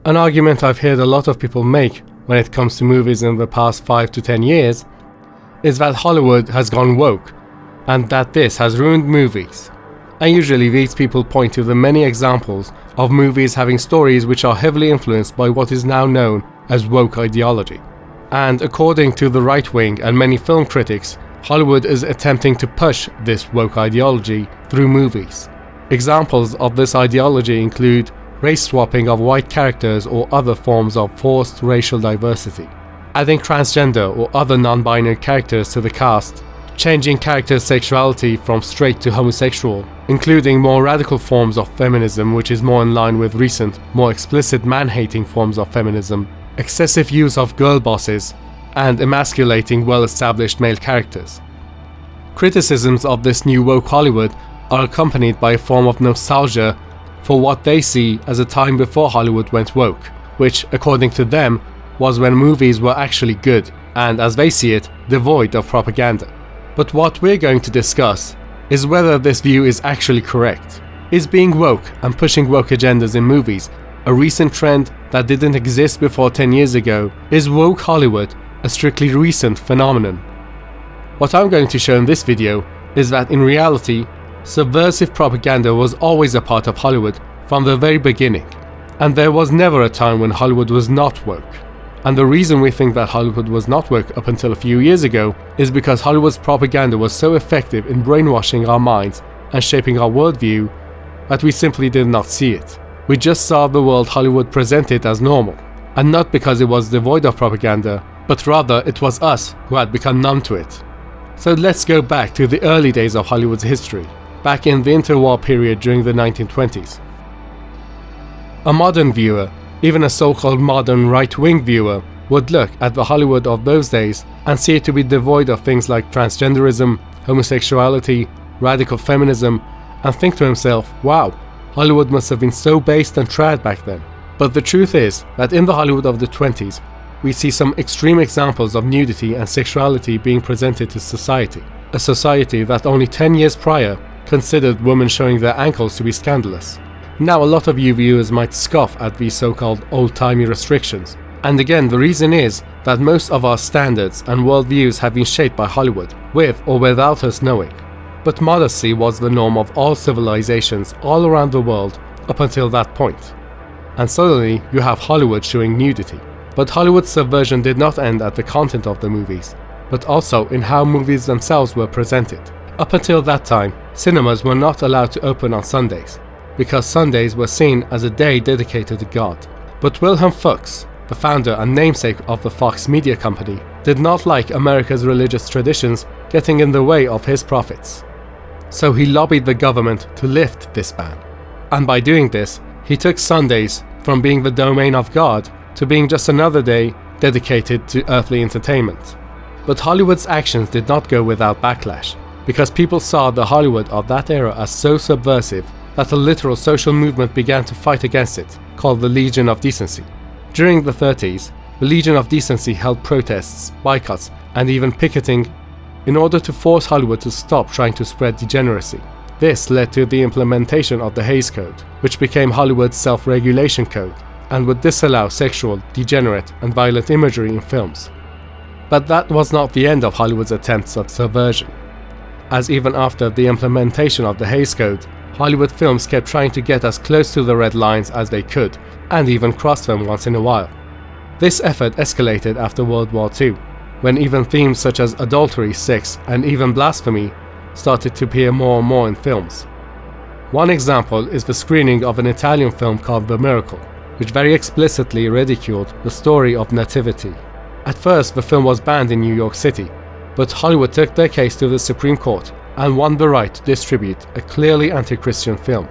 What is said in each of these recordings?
An argument I've heard a lot of people make when it comes to movies in the past 5 to 10 years is that Hollywood has gone woke and that this has ruined movies. And usually these people point to the many examples of movies having stories which are heavily influenced by what is now known as woke ideology. And according to the right wing and many film critics, Hollywood is attempting to push this woke ideology through movies. Examples of this ideology include race swapping of white characters or other forms of forced racial diversity, adding transgender or other non-binary characters to the cast, changing characters' sexuality from straight to homosexual, including more radical forms of feminism which is more in line with recent, more explicit man-hating forms of feminism, excessive use of girl bosses, and emasculating well-established male characters. Criticisms of this new woke Hollywood are accompanied by a form of nostalgia for what they see as a time before Hollywood went woke, which, according to them, was when movies were actually good and, as they see it, devoid of propaganda. But what we're going to discuss is whether this view is actually correct. Is being woke and pushing woke agendas in movies a recent trend that didn't exist before 10 years ago? Is woke Hollywood a strictly recent phenomenon? What I'm going to show in this video is that in reality, subversive propaganda was always a part of Hollywood from the very beginning, and there was never a time when Hollywood was not woke. And the reason we think that Hollywood was not woke up until a few years ago is because Hollywood's propaganda was so effective in brainwashing our minds and shaping our worldview that we simply did not see it. We just saw the world Hollywood presented as normal, and not because it was devoid of propaganda, but rather it was us who had become numb to it. So let's go back to the early days of Hollywood's history, back in the interwar period during the 1920s. A modern viewer, even a so-called modern right-wing viewer, would look at the Hollywood of those days and see it to be devoid of things like transgenderism, homosexuality, radical feminism, and think to himself, wow, Hollywood must have been so based and trad back then. But the truth is that in the Hollywood of the 20s, we see some extreme examples of nudity and sexuality being presented to society. A society that only 10 years prior considered women showing their ankles to be scandalous. Now a lot of you viewers might scoff at these so-called old-timey restrictions. And again, the reason is that most of our standards and worldviews have been shaped by Hollywood, with or without us knowing. But modesty was the norm of all civilizations all around the world up until that point. And suddenly you have Hollywood showing nudity. But Hollywood's subversion did not end at the content of the movies, but also in how movies themselves were presented. Up until that time, cinemas were not allowed to open on Sundays, because Sundays were seen as a day dedicated to God. But Wilhelm Fuchs, the founder and namesake of the Fox Media Company, did not like America's religious traditions getting in the way of his profits. So he lobbied the government to lift this ban. And by doing this, he took Sundays from being the domain of God to being just another day dedicated to earthly entertainment. But Hollywood's actions did not go without backlash, because people saw the Hollywood of that era as so subversive that a literal social movement began to fight against it, called the Legion of Decency. During the 30s, the Legion of Decency held protests, boycotts, and even picketing in order to force Hollywood to stop trying to spread degeneracy. This led to the implementation of the Hays Code, which became Hollywood's self-regulation code, and would disallow sexual, degenerate, and violent imagery in films. But that was not the end of Hollywood's attempts at subversion, as even after the implementation of the Hays Code, Hollywood films kept trying to get as close to the red lines as they could, and even cross them once in a while. This effort escalated after World War II, when even themes such as adultery, sex, and even blasphemy started to appear more and more in films. One example is the screening of an Italian film called The Miracle, which very explicitly ridiculed the story of nativity. At first, the film was banned in New York City, but Hollywood took their case to the Supreme Court and won the right to distribute a clearly anti-Christian film.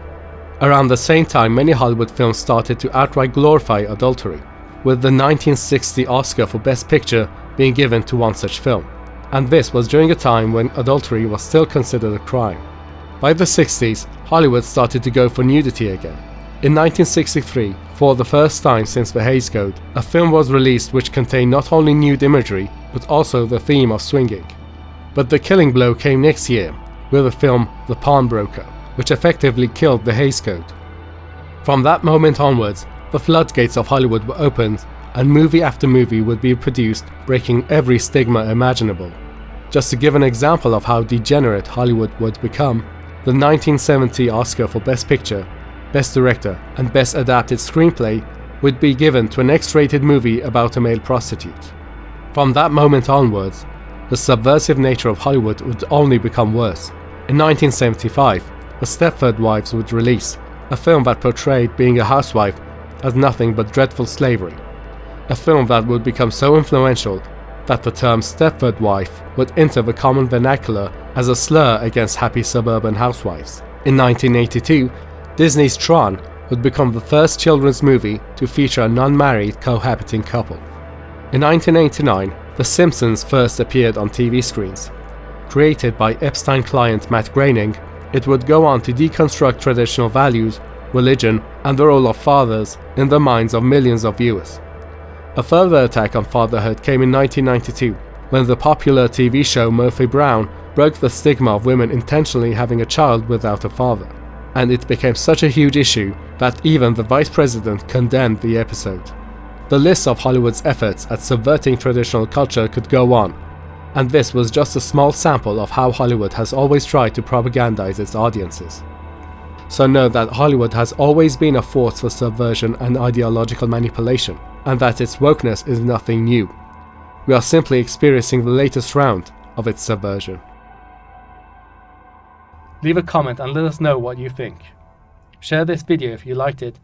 Around the same time, many Hollywood films started to outright glorify adultery, with the 1960 Oscar for Best Picture being given to one such film. And this was during a time when adultery was still considered a crime. By the 60s, Hollywood started to go for nudity again. In 1963, for the first time since the Hays Code, a film was released which contained not only nude imagery, but also the theme of swinging. But the killing blow came next year, with the film The Pawnbroker, which effectively killed the Hays Code. From that moment onwards, The floodgates of Hollywood were opened, and movie after movie would be produced, breaking every stigma imaginable. Just to give an example of how degenerate Hollywood would become, the 1970 Oscar for Best Picture, Best Director, and Best Adapted Screenplay would be given to an X-rated movie about a male prostitute. From that moment onwards, the subversive nature of Hollywood would only become worse. In 1975, The Stepford Wives would release, a film that portrayed being a housewife as nothing but dreadful slavery. A film that would become so influential that the term Stepford wife would enter the common vernacular as a slur against happy suburban housewives. In 1982, Disney's Tron would become the first children's movie to feature a non-married cohabiting couple. In 1989, The Simpsons first appeared on TV screens. Created by Epstein client Matt Groening, it would go on to deconstruct traditional values, religion, and the role of fathers in the minds of millions of viewers. A further attack on fatherhood came in 1992, when the popular TV show Murphy Brown broke the stigma of women intentionally having a child without a father, and it became such a huge issue that even the vice president condemned the episode. The list of Hollywood's efforts at subverting traditional culture could go on, and this was just a small sample of how Hollywood has always tried to propagandize its audiences. So know that Hollywood has always been a force for subversion and ideological manipulation, and that its wokeness is nothing new. We are simply experiencing the latest round of its subversion. Leave a comment and let us know what you think. Share this video if you liked it,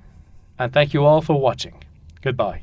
and thank you all for watching. Goodbye.